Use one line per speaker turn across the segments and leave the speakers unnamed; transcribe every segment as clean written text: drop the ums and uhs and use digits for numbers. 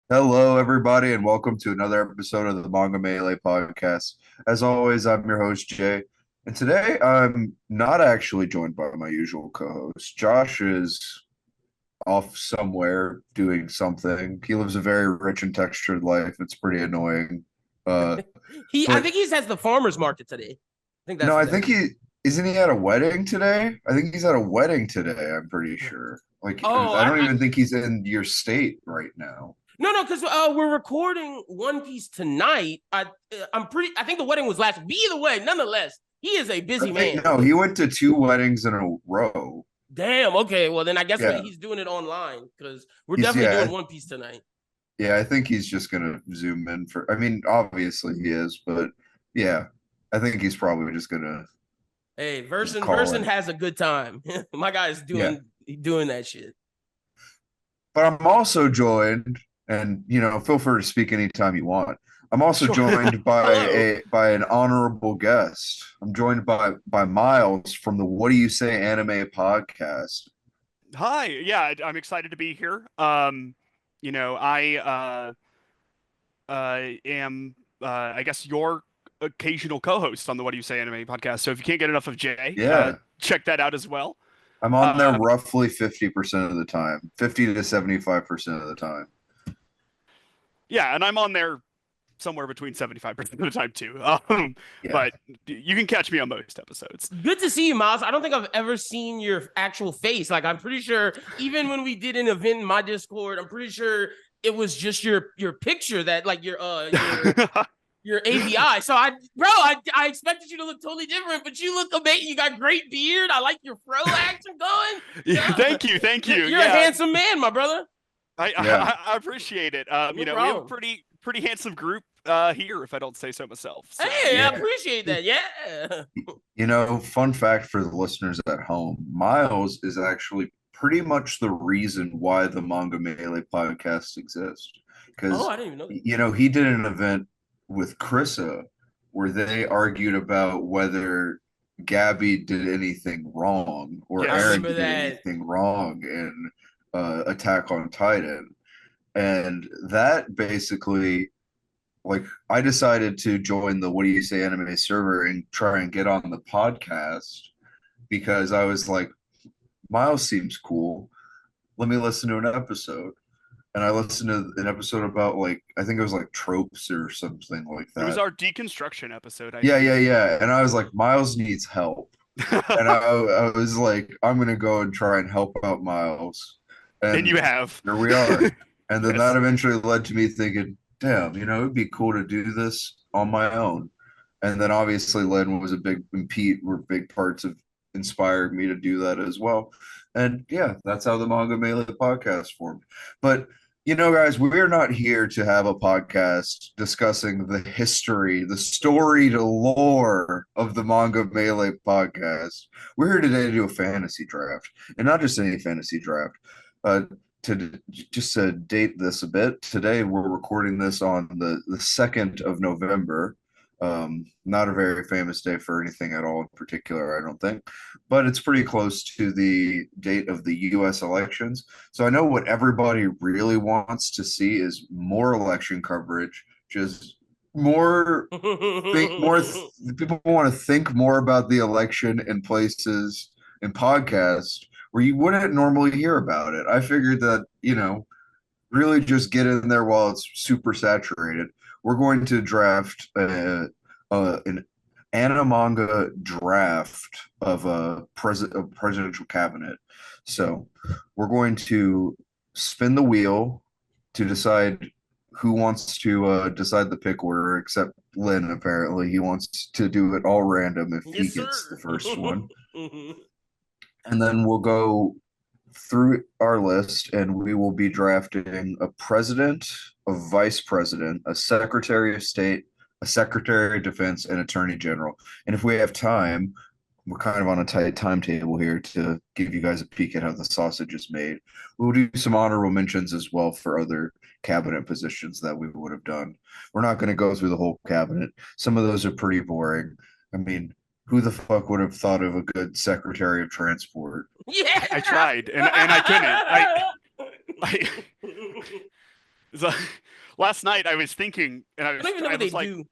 Hello, everybody, and welcome to another episode of the Manga Melee podcast. As always, I'm your host, Jay, and today I'm not actually joined by my usual co-host. Josh is off somewhere doing something. He lives a very rich and textured life. It's pretty annoying. Uh,
I
but
think he has the farmers market today. I think
no,
that's
I
what that
think
is.
he isn't he at a wedding today? I think he's at a wedding today, I'm pretty sure. Like,
Oh,
I don't even think he's in your state right now.
no, because we're recording One Piece tonight. I think the wedding was last week. Either way, nonetheless, he is a
I
busy
think
man.
no, he went to two weddings in a row.
Damn. Okay. Well, then I guess
Yeah,
he's doing it online because we're
he's
definitely
yeah,
doing One Piece tonight.
yeah. I think he's just gonna zoom in for. I mean, obviously he is, but yeah, I think he's probably just gonna
Hey, Verson
call
has a good time. My guy is
yeah.
doing that shit.
But I'm also joined, and feel free to speak anytime you want. I'm also
Sure.
joined by
Hello.
an honorable guest. I'm joined by Miles from the What Do You Say Anime podcast.
Hi, yeah, I'm excited to be here. I am, I guess, your occasional co-host on the What Do You Say Anime podcast. So if you can't get enough of Jay,
Yeah,
check that out as well.
I'm on there
Uh,
roughly 50% of the time, 50 to 75% of the time.
yeah, and I'm on there somewhere between 75% of the time too.
Yeah.
But you can catch me on most episodes.
Good to see you, Miles. I don't think I've ever seen your actual face. Like, I'm pretty sure, even when we did an event in my Discord, I'm pretty sure it was just your picture that like your AVI. So I expected you to look totally different, but you look amazing. You got great beard. I like your fro action going.
Yeah,
Yeah,
thank you.
you're a
Yeah,
handsome man, my brother.
I,
Yeah.
I appreciate it.
No
We have a
problem.
pretty handsome group here, if I don't say so myself. So
Hey, I
Yeah.
appreciate that. Yeah.
Fun fact for the listeners at home, Miles is actually pretty much the reason why the Manga Melee podcast exists.
Oh,
Because,
I didn't even know that.
he did an event with Krissa where they argued about whether Gabby did anything wrong or
I
yes.
Aaron
remember
did
that.
anything wrong in Attack on Titan. And that basically, like, I decided to join the What Do You Say Anime server and try and get on the podcast because I was like, Miles seems cool. Let me listen to an episode. And I listened to an episode about, like, I think it was like tropes or something like
It was
that.
our deconstruction episode, I
Yeah, yeah,
think.
yeah. And I was like, Miles needs help. And I was like, I'm gonna go and try and help out Miles.
And
And
you have.
here we are. And then that
Yes.
eventually led to me thinking, damn, it'd be cool to do this on my own. And then obviously Lynn was a big and Pete were big parts of inspired me to do that as well. And yeah, that's how the Manga Melee podcast formed. But guys, we're not here to have a podcast discussing the history, the storied lore of the Manga Melee podcast. We're here today to do a fantasy draft, and not just any fantasy draft. Uh, to just to date this a bit, today we're recording this on the 2nd of November. Not a very famous day for anything at all in particular, I don't think, but it's pretty close to the date of the US elections. So I know what everybody really wants to see is more election coverage, just more think more people want to think more about the election in places in podcasts where you wouldn't normally hear about it. I figured that, really just get in there while it's super saturated. We're going to draft an animanga draft of a presidential cabinet. So we're going to spin the wheel to decide who wants to decide the pick order, except Lynn, apparently. He wants to do it all random if he
Yes,
gets the
sir.
first one. And then we'll go through our list and we will be drafting a president, a vice president, a secretary of state, a secretary of defense, and attorney general. And if we have time, we're kind of on a tight timetable here to give you guys a peek at how the sausage is made. We'll do some honorable mentions as well for other cabinet positions that we would have done. We're not going to go through the whole cabinet. Some of those are pretty boring. I mean, who the fuck would have thought of a good secretary of transport?
Yeah.
I tried and I couldn't. I So, last night I was thinking, and
I don't even know what they do.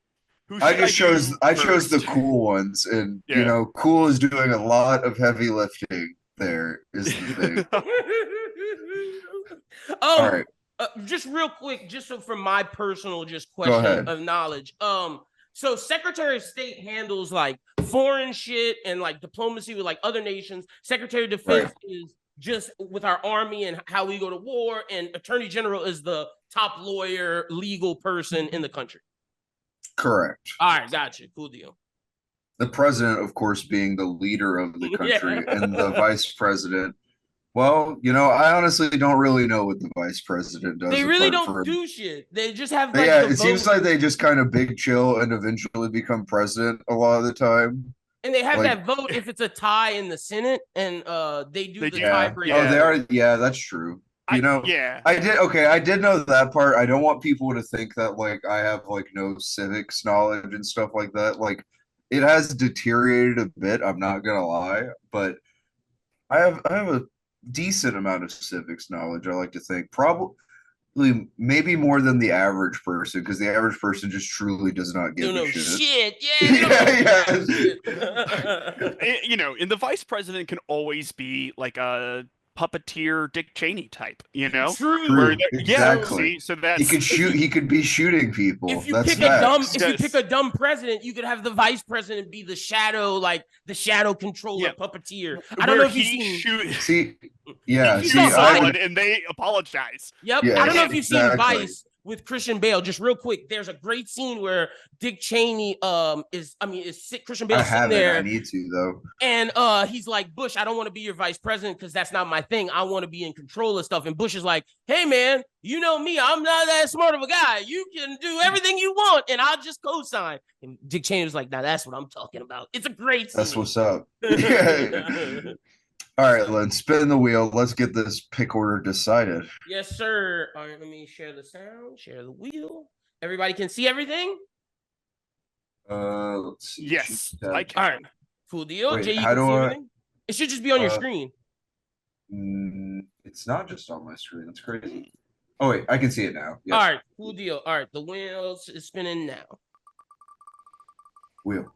who
I
should
just chose
do
I chose the
first?
cool ones, and you
Yeah.
know, cool is doing a lot of heavy lifting. There is the thing. All
um,
right,
just real quick, just so from my personal just
go
question
ahead.
of knowledge. So Secretary of State handles like foreign shit and like diplomacy with like other nations. Secretary of Defense is just with our army and how we go to war, and Attorney General is the top lawyer, legal person in the country.
Correct.
All right, gotcha. Cool deal.
The president, of course, being the leader of the country,
Yeah.
and the vice president. Well, you know, I honestly don't really know what the vice president does
They really
apart
don't
from.
do shit. They just have
But
like
yeah,
the
it seems
vote,
like they just kind of big chill and eventually become president a lot of the time.
and they have
Like,
that vote if it's a tie in the Senate, and they do
They
the
do.
yeah.
tiebreaker.
Yeah.
Oh, they are. Yeah, that's true. You know,
Yeah.
I did know that part. I don't want people to think that like I have like no civics knowledge and stuff like that. Like, it has deteriorated a bit. I'm not gonna lie, but I have a decent amount of civics knowledge. I like to think probably maybe more than the average person, because the average person just truly does not give
Don't
a
know
shit.
shit. Yeah,
Yeah,
Eh, you know, and the vice president can always be like a puppeteer Dick Cheney type, you know?
True.
Where
true,
yeah,
exactly.
see, so that's
He could be shooting people.
If you
That's
pick a dumb,
facts.
if you pick a dumb president, you could have the vice president be the shadow, like the shadow controller,
Yeah.
puppeteer. I don't
where
know if you've
he
seen.
shoot
See, yeah,
If you
see,
saw
someone
Vice,
and they apologize.
yep. I don't know
yes,
if you've seen
exactly.
Vice with Christian Bale. Just real quick, there's a great scene where Dick Cheney is Christian Bale
I
sitting
haven't.
there,
I need to though.
and he's like, Bush, I don't want to be your vice president because that's not my thing. I want to be in control of stuff. And Bush is like, hey man, you know me, I'm not that smart of a guy. You can do everything you want, and I'll just co-sign. And Dick Cheney was like, now that's what I'm talking about. It's a great scene.
That's what's up. Yeah. All right, Lynn, spin the wheel. Let's get this pick order decided.
Yes, sir. All right, let me share the sound, share the wheel. Everybody can see everything?
Let's see.
Yes, I can.
All right, cool deal.
Wait,
Jay, you
how
can see
do I-
everything? It should just be on your screen.
It's not just on my screen. That's crazy. Oh wait, I can see it now. Yes.
All right, cool deal. All right, the wheel is spinning now.
Wheel.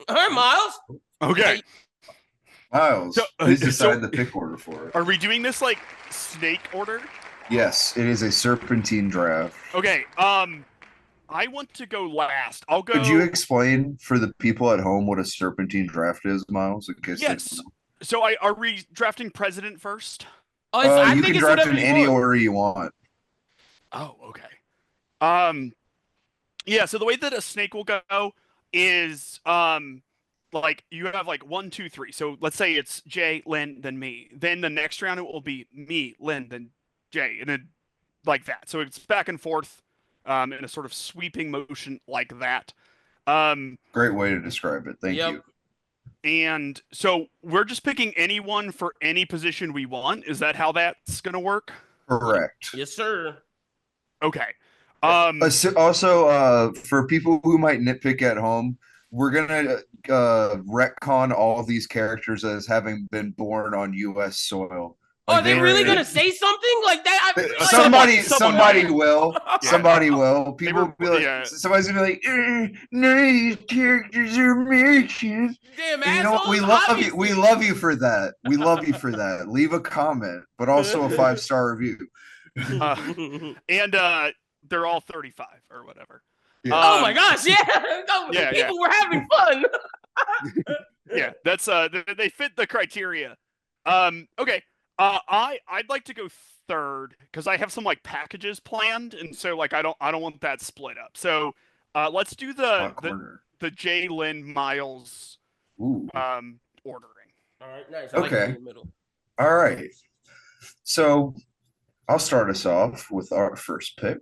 All right, Miles.
Okay.
Miles,
So,
please decide the pick order for it.
Are we doing this like snake order?
Yes, it is a serpentine draft.
Okay. I want to go last. I'll go.
Could you explain for the people at home what a serpentine draft is, Miles? In case they don't
Yes.
know?
So are we drafting president first?
Oh, I
You
think
can
it's
draft
whatever
in
you
any
want.
order you want.
Oh, okay. Yeah, so the way that a snake will go is like you have like 1, 2, 3. So let's say it's Jay, Lyn, then me. Then the next round it will be me, Lyn, then Jay, and then like that. So it's back and forth in a sort of sweeping motion like that.
Great way to describe it. Thank you.
And so we're just picking anyone for any position we want. Is that how that's gonna work?
Correct.
Yes, sir.
Okay.
Also, for people who might nitpick at home, we're gonna retcon all of these characters as having been born on U.S. soil.
Oh,
Like,
are they really gonna say something like that?
Somebody
Someone
will.
Yeah.
Somebody will. People
were-
will be like,
yeah.
somebody's gonna be like, none of these characters are Americans.
Damn,
And you know what? We love you. We love you for that. We love you for that. Leave a comment, but also a 5-star review.
And they're all 35 or whatever.
Yeah.
Oh my gosh, yeah. No,
Yeah,
people were having fun.
Yeah, that's they fit the criteria. Okay. I'd like to go third because I have some like packages planned, and so like I don't want that split up. So let's do the Jay, Lyn, Miles
Ooh.
ordering.
All right, nice.
Okay.
in the middle.
All right. So I'll start us off with our first pick.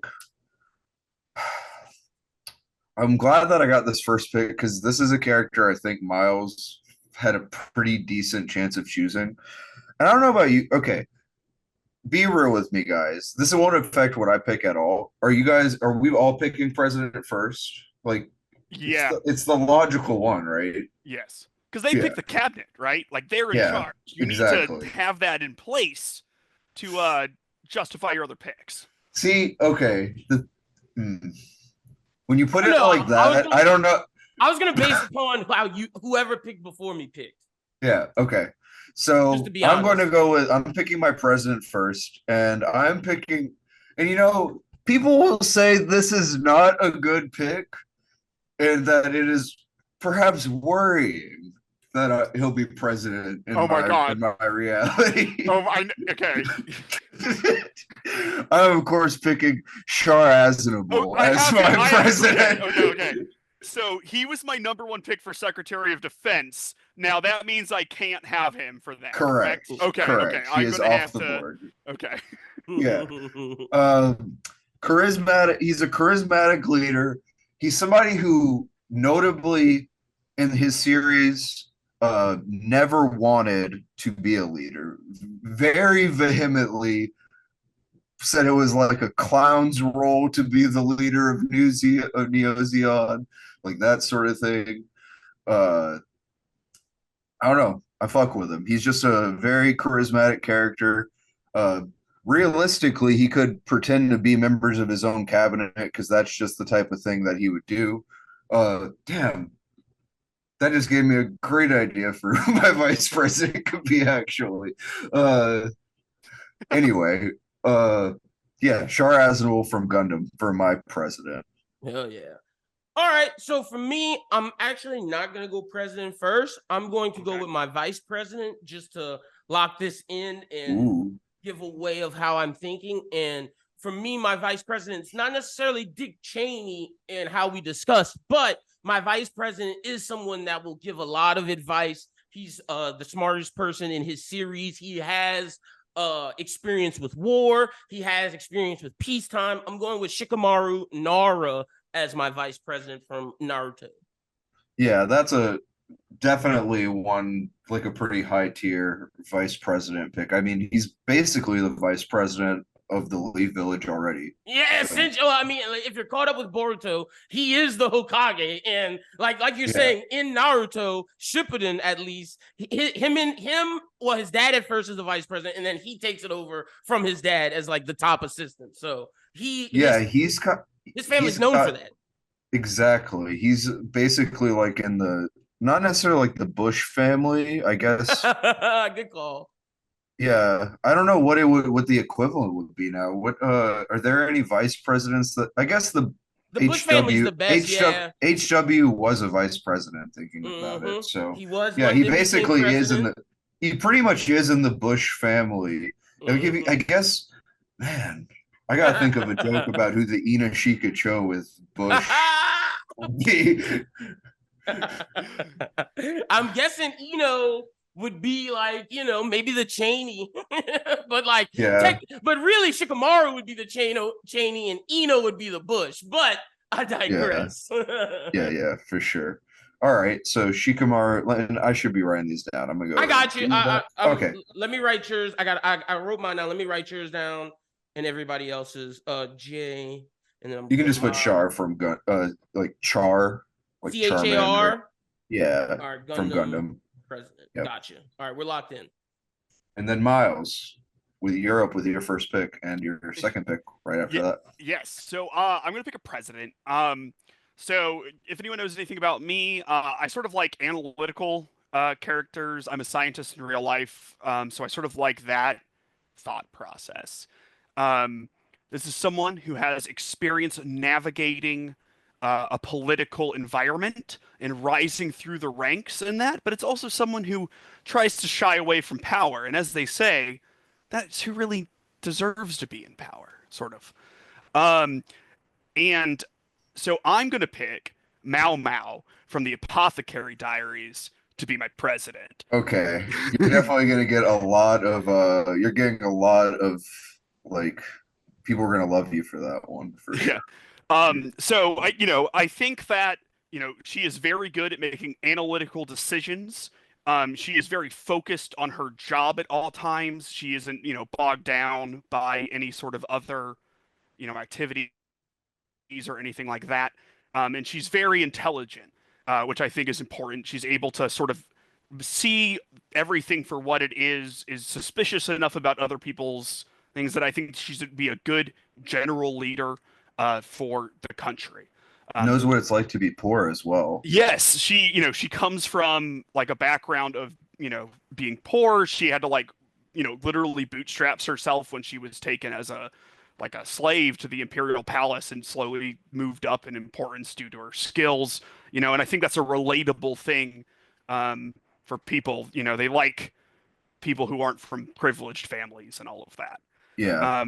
I'm glad that I got this first pick because this is a character I think Miles had a pretty decent chance of choosing. And I don't know about you. Okay. Be real with me, guys. This won't affect what I pick at all. Are we all picking president first? Like,
Yeah.
It's the logical one, right?
Yes. Because they pick the cabinet, right? Like they're in charge. You need
exactly.
to have that in place to justify your other picks.
See, okay. When you put it
No,
like that, I don't know.
I was gonna base upon how whoever picked before me picked.
Yeah, okay. So
Just to be
I'm going
honest.
to go with I'm picking my president first, and I'm picking, and people will say this is not a good pick, and that it is perhaps worrying that he'll be president
Oh my God.
in my reality.
Okay.
I'm of course picking Shar Aznavour as my president.
Okay. So he was my number one pick for Secretary of Defense. Now that means I can't have him for that.
Correct.
Okay.
Correct.
Okay.
He is off the board.
Okay.
Yeah. Charismatic. He's a charismatic leader. He's somebody who notably in his series never wanted to be a leader. Very vehemently said it was like a clown's role to be the leader of Neo-Zeon, like that sort of thing. I don't know. I fuck with him. He's just a very charismatic character. Realistically, he could pretend to be members of his own cabinet because that's just the type of thing that he would do. Damn, that just gave me a great idea for who my vice president could be, actually. Anyway, yeah, Shar Aznavour from Gundam for my president.
Hell yeah. All right, so for me, I'm actually not going to go president first. I'm going to go with my vice president just to lock this in and give a way of how I'm thinking. And for me, my vice president is not necessarily Dick Cheney and how we discussed, but my vice president is someone that will give a lot of advice. He's the smartest person in his series. He has experience with war. He has experience with peacetime. I'm going with Shikamaru Nara as my vice president from Naruto.
Yeah, that's definitely one, like a pretty high tier vice president pick. I mean, he's basically the vice president of the Leaf Village already.
Yeah, essentially. I mean, if you're caught up with Boruto, he is the Hokage, and like you're saying in Naruto, Shippuden at least, well, his dad at first is the vice president, and then he takes it over from his dad as like the top assistant. So his family's known for that.
Exactly. He's basically like in the not necessarily like the Bush family, I guess.
Good call.
Yeah, I don't know what the equivalent would be now. What are there any vice presidents that I guess the
Bush family's the best.
HW was a vice president thinking about it. So
he was.
Yeah, he basically is he pretty much is in the Bush family. I guess, man, I gotta think of a joke about who the Ina Shika Cho with Bush.
I'm guessing would be like, maybe the Cheney, but like, but really Shikamaru would be the Cheney and Ino would be the Bush, but I digress.
Yeah, for sure. All right, so Shikamaru, I should be writing these down. I'm gonna go.
I got you.
Okay.
Let me write yours. I wrote mine down. Let me write yours down and everybody else's. J, and then
you can just put Char from like Char, like
Char.
Yeah,
Gundam
from Gundam.
President. Yep. Gotcha. All right, we're locked in.
And then Miles, with Europe with your first pick and your second pick right after that.
Yes. So I'm gonna pick a president. So if anyone knows anything about me, I sort of like analytical characters. I'm a scientist in real life, so I sort of like that thought process. This is someone who has experience navigating a political environment and rising through the ranks in that, but it's also someone who tries to shy away from power. And as they say, that's who really deserves to be in power, sort of. And so I'm going to pick Mao Mao from the Apothecary Diaries to be my president.
Okay. You're definitely going to get you're getting a lot of, like, people are going to love you for that one. For sure.
So I think that, she is very good at making analytical decisions. She is very focused on her job at all times. She isn't, bogged down by any sort of other, activities or anything like that. And she's very intelligent, which I think is important. She's able to sort of see everything for what it is suspicious enough about other people's things that I think she's be a good general leader for the country.
Knows what it's like to be poor as well.
Yes, she comes from like a background of, being poor. She had to literally bootstraps herself when she was taken as a slave to the imperial palace and slowly moved up in importance due to her skills. And I think that's a relatable thing for people. They like people who aren't from privileged families and all of that.
Yeah.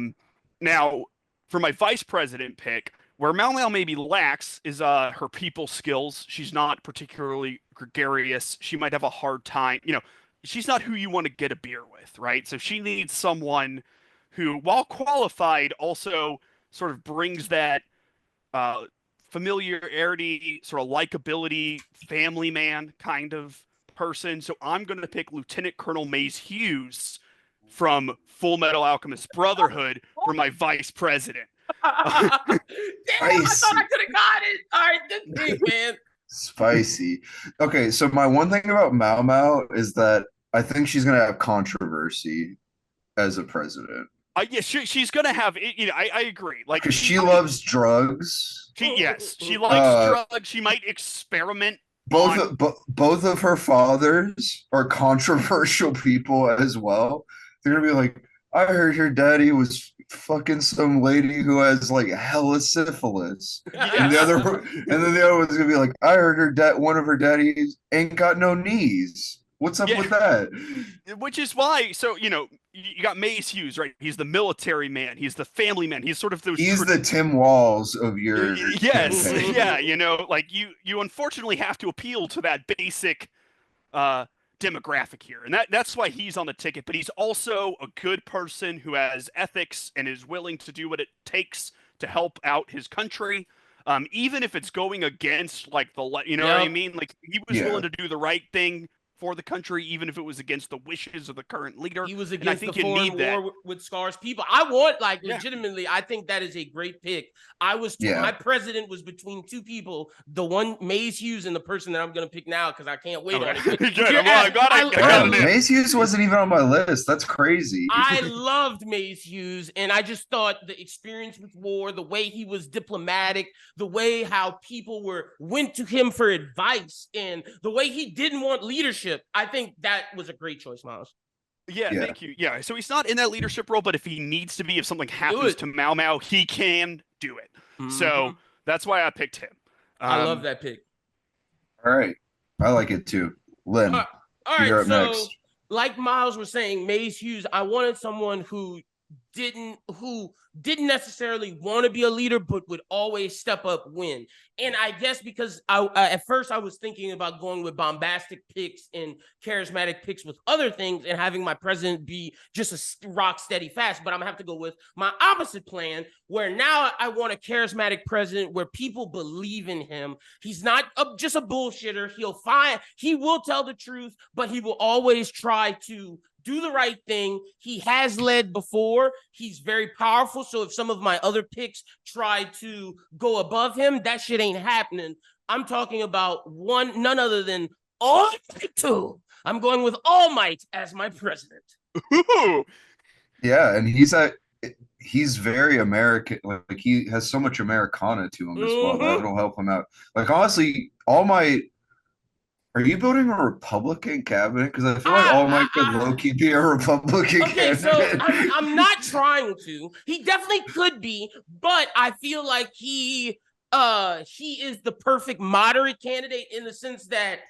Now, for my vice president pick, where Mao Mao maybe lacks is her people skills. She's not particularly gregarious. She might have a hard time. She's not who you want to get a beer with, right? So she needs someone who, while qualified, also sort of brings that familiarity, sort of likability, family man kind of person. So I'm going to pick Lieutenant Colonel Maze Hughes from Full Metal Alchemist Brotherhood for my vice president.
Damn, I thought I could have got it. All right, good thing, man.
Spicy. Okay, so my one thing about Mao Mao is that I think she's gonna have controversy as a president.
Yeah, she's gonna have. I agree. Like,
because she loves drugs.
She likes drugs. She might experiment.
Both of her fathers are controversial people as well. They're gonna be like, I heard your daddy was fucking some lady who has like hella syphilis. And then the other one's gonna be like, I heard one of her daddies ain't got no knees. What's up with that?
Which is why, so you got Mace Hughes, right? He's the military man. He's the family man. He's sort of those.
He's the Tim Walls of your.
Yes, yeah. Like you unfortunately have to appeal to that basic demographic here, and that's why he's on the ticket. But he's also a good person who has ethics and is willing to do what it takes to help out his country, even if it's going against what I mean. Like, he was willing to do the right thing for the country, even if it was against the wishes of the current leader.
He was against the foreign war with Scar's people. I want, legitimately, I think that is a great pick. My president was between two people, the one, Maze Hughes, and the person that I'm going to pick now, because I can't wait on it.
Maze Hughes wasn't even on my list. That's crazy.
I loved Maze Hughes, and I just thought the experience with war, the way he was diplomatic, the way how people went to him for advice, and the way he didn't want leadership. I think that was a great choice, Miles.
Yeah, thank you. Yeah, so he's not in that leadership role, but if he needs to be, if something happens to Mao Mao, he can do it. Mm-hmm. So that's why I picked him.
I love that pick.
All right. I like it too. Lynn,
all right,
you're up next.
Like Miles was saying, Maze Hughes, I wanted someone who didn't necessarily want to be a leader, but would always step up when. And I guess because at first I was thinking about going with bombastic picks and charismatic picks with other things and having my president be just a rock steady fast, but I'm gonna have to go with my opposite plan, where now I want a charismatic president where people believe in him. He's not just a bullshitter. He will tell the truth, but he will always try to do the right thing. He has led before. He's very powerful. So if some of my other picks try to go above him, that shit ain't happening. I'm talking about none other than All Might 2. I'm going with All Might as my president.
Yeah, and he's very American. Like, he has so much Americana to him as well. That'll help him out. Like, honestly, All Might. Are you building a Republican cabinet? Because I feel like All Might could low-key be a Republican cabinet.
So I'm not trying to. He definitely could be, but I feel like he is the perfect moderate candidate in the sense that,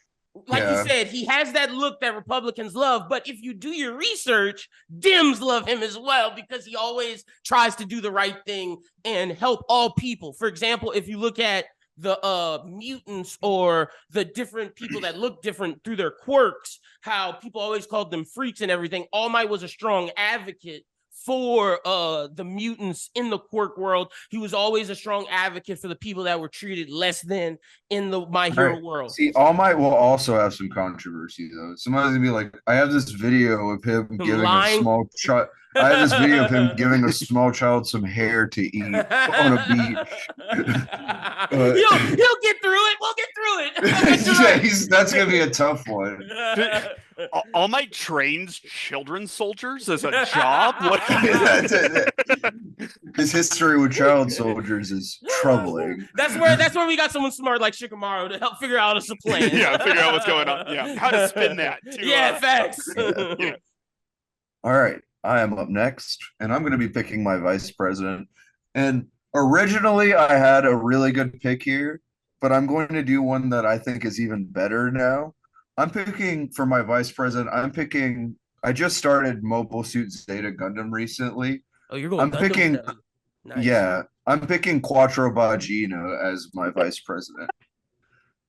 like you said, he has that look that Republicans love. But if you do your research, Dems love him as well because he always tries to do the right thing and help all people. For example, if you look at the mutants or the different people that look different through their quirks, how people always called them freaks and everything. All Might was a strong advocate for the mutants in the quirk world. He was always a strong advocate for the people that were treated less than in the My Hero world.
See, All Might will also have some controversy though. Somebody's gonna be like, I have this video of him giving a small child. I have this video of him giving a small child some hair to eat on a beach.
He'll get through it. We'll get through it.
That's gonna be a tough one.
All my trains children's soldiers as a job. What?
His history with child soldiers is troubling.
That's where we got someone smart like Shikamaru to help figure out a plan.
Yeah, figure out what's going on. Yeah, how to spin that.
Facts.
Yeah. All right, I am up next, and I'm going to be picking my vice president. And originally, I had a really good pick here, but I'm going to do one that I think is even better now. I'm picking for my vice president. I just started Mobile Suit Zeta Gundam recently.
Oh, you're going Gundam?
Nice. Yeah, I'm picking Quattro Bajino as my vice president.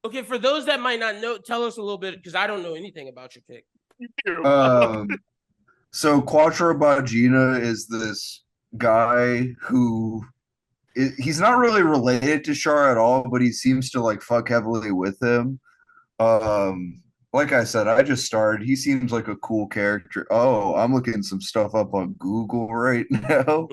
Okay, for those that might not know, tell us a little bit, because I don't know anything about your pick.
So Quattro Bajino is this guy who he's not really related to Char at all, but he seems to like fuck heavily with him. Like I said, I just started. He seems like a cool character. Oh, I'm looking some stuff up on Google right now.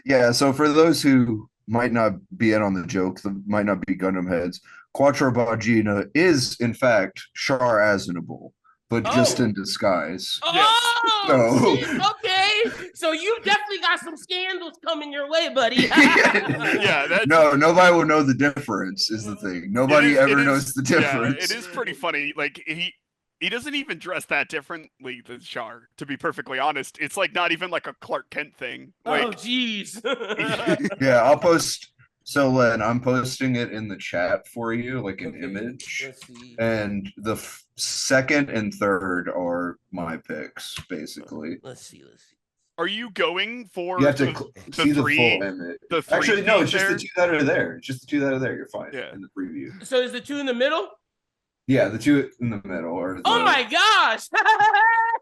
Yeah, so for those who might not be in on the joke, might not be Gundam heads, Quattro Bajino is, in fact, Char Aznavour, but just in disguise.
Okay. So you definitely got some scandals coming your way, buddy.
No, nobody will know the difference is the thing. Nobody ever knows the difference.
Yeah, it is pretty funny. Like he doesn't even dress that differently than Char, to be perfectly honest. It's like not even like a Clark Kent thing. Like,
oh, jeez.
Yeah, I'll post. So, Len, I'm posting it in the chat for you, like an image.
Let's see.
And the second and third are my picks, basically.
Let's see.
Are you going for
you have to see the full image? Actually, no, it's just the two that are there. It's just the two that are there. You're fine in the preview.
So is the two in the middle?
Yeah, the two in the middle are.
Oh my gosh!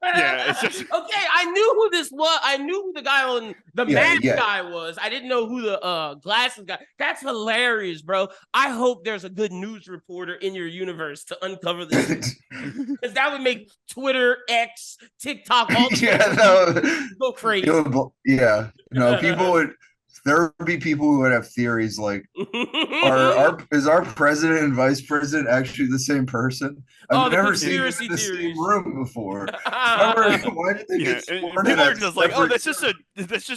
Yeah, it's just
okay. I knew who this was. I knew who the guy on the mask guy was. I didn't know who the glasses guy. That's hilarious, bro. I hope there's a good news reporter in your universe to uncover this, because that would make Twitter, X, TikTok, all go crazy.
People would. There would be people who would have theories like, is our president and vice president actually the same person? I've never seen them in the same room before. Why did they get sworn
people are just like, oh, that's just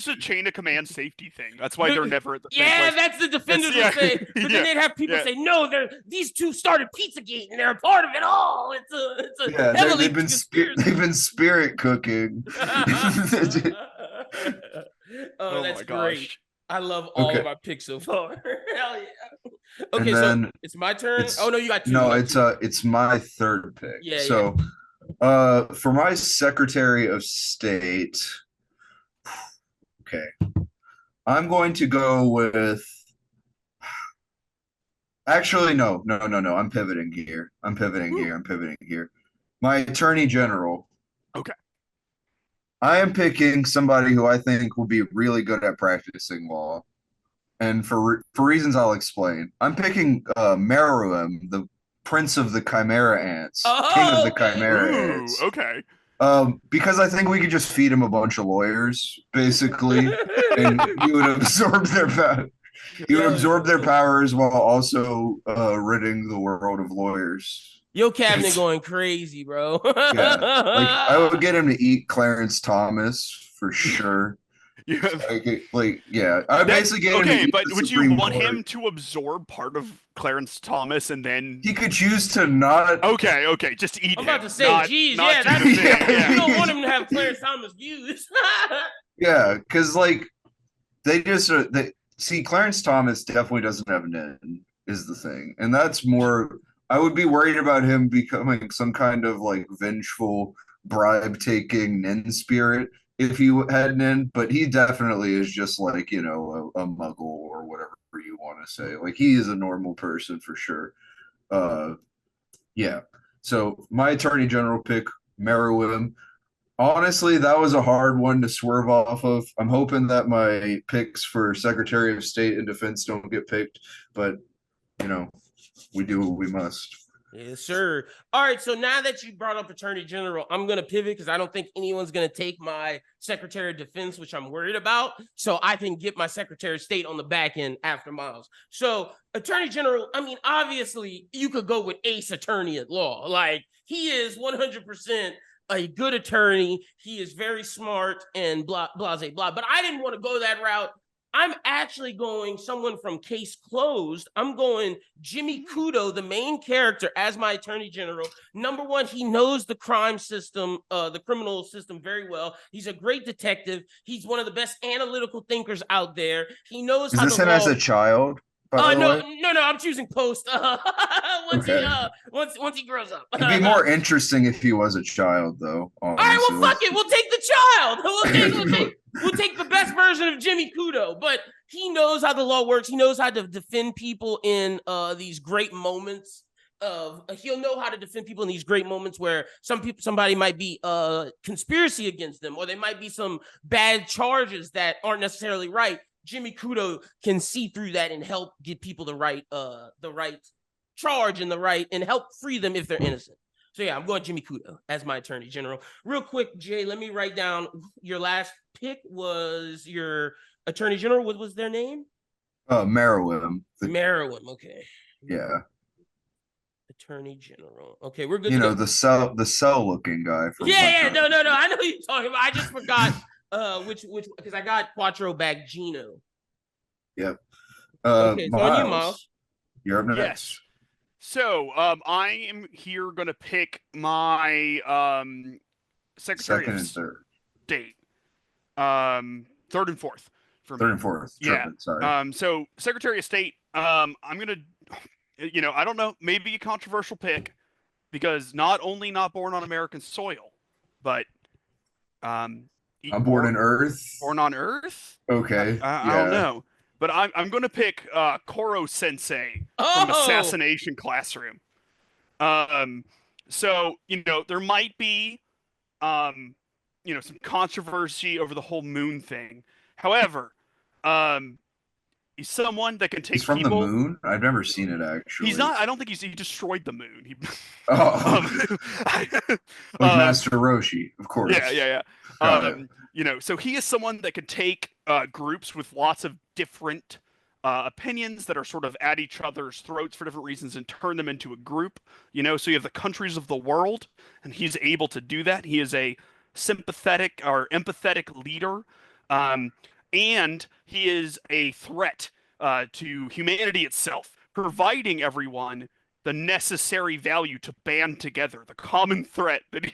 a chain of command safety thing. That's why they're never at the same place.
That's the defenders would say. But then they'd have people say, no, these two started Pizzagate and they're a part of it all. It's a
they've been spirit cooking.
Oh, that's great. I love all of our picks so far. Hell yeah. Okay, so it's my turn. Oh no, you got two.
No, it's my third pick. For my Secretary of State, okay, I'm going to go with. Actually, no. I'm pivoting here. I'm pivoting here. My Attorney General.
Okay.
I am picking somebody who I think will be really good at practicing law, and for reasons I'll explain. I'm picking Meruem, the Prince of the Chimera Ants, King of the Chimera Ants.
Okay.
Because I think we could just feed him a bunch of lawyers, basically, and he would absorb their power. He would absorb their powers while also ridding the world of lawyers.
Your cabinet going crazy, bro.
I would get him to eat Clarence Thomas for sure. I basically get him to eat
but
the
would
Supreme
you want
Court.
him to absorb part of Clarence Thomas and then
he could choose to not?
Okay, just eat.
I'm about to say, geez, you don't want him to have Clarence Thomas views.
Yeah, because they just see Clarence Thomas definitely doesn't have Nin is the thing, and that's more. I would be worried about him becoming some kind of vengeful, bribe-taking Nin spirit if he had Nin, but he definitely is just a muggle or whatever you want to say. He is a normal person for sure. Yeah. So my Attorney General pick, Meruem. Honestly, that was a hard one to swerve off of. I'm hoping that my picks for Secretary of State and Defense don't get picked, but we do what we must.
Yes, sir. All right. So now that you brought up Attorney General, I'm going to pivot because I don't think anyone's going to take my Secretary of Defense, which I'm worried about. So I can get my Secretary of State on the back end after Miles. So Attorney General, I mean, obviously you could go with Ace Attorney at Law. Like he is 100% a good attorney. He is very smart and blah, blah, blah, blah. But I didn't want to go that route. I'm actually going someone from Case Closed. I'm going Jimmy Kudo, the main character, as my Attorney General. Number one, he knows the crime system, the criminal system very well. He's a great detective. He's one of the best analytical thinkers out there. He knows
Is
how
this
the
him
law.
as a child? By the
No,
way?
no, I'm choosing post.
Okay.
Once he grows up.
It'd be more interesting if he was a child, though.
All right,
Honestly,
well, fuck it. We'll take the child. We'll take the best version of Jimmy Kudo. But he knows how the law works. He knows how to defend people in these great moments. He'll know how to defend people in these great moments where somebody might be conspiracy against them, or there might be some bad charges that aren't necessarily right. Jimmy Kudo can see through that and help get people the right charge and help free them if they're innocent. So yeah, I'm going Jimmy Kudo as my Attorney General. Real quick, Jay, let me write down your last pick was your Attorney General. What was their name?
Merriwim.
Merriwim. Okay.
Yeah.
Attorney General. Okay, we're good.
You know, the cell looking guy.
Yeah. No. I know who you're talking about. I just forgot which because I got Quattro back Gino.
Yep.
Okay, so on you,
Miles.
Miles.
You're up next.
Yes. So, I am here going to pick my Secretary
Second
of
and third.
State. Third and fourth. For
Third
me.
and fourth.
Yeah.
Tripping, sorry.
So Secretary of State, I'm going to, I don't know, maybe a controversial pick because not only not born on American soil, but
I'm born in Earth.
Born on Earth?
Okay.
I don't know. But I'm going to pick Koro Sensei from Assassination Classroom. So, there might be, some controversy over the whole moon thing. However, he's someone that can take
He's from
people.
the moon? I've never seen it, actually.
He's not. I don't think he destroyed the moon.
Like Master Roshi, of course.
Yeah. So he is someone that could take groups with lots of different opinions that are sort of at each other's throats for different reasons and turn them into a group. So you have the countries of the world, and he's able to do that. He is a sympathetic or empathetic leader, and he is a threat to humanity itself, providing everyone the necessary value to band together, the common threat that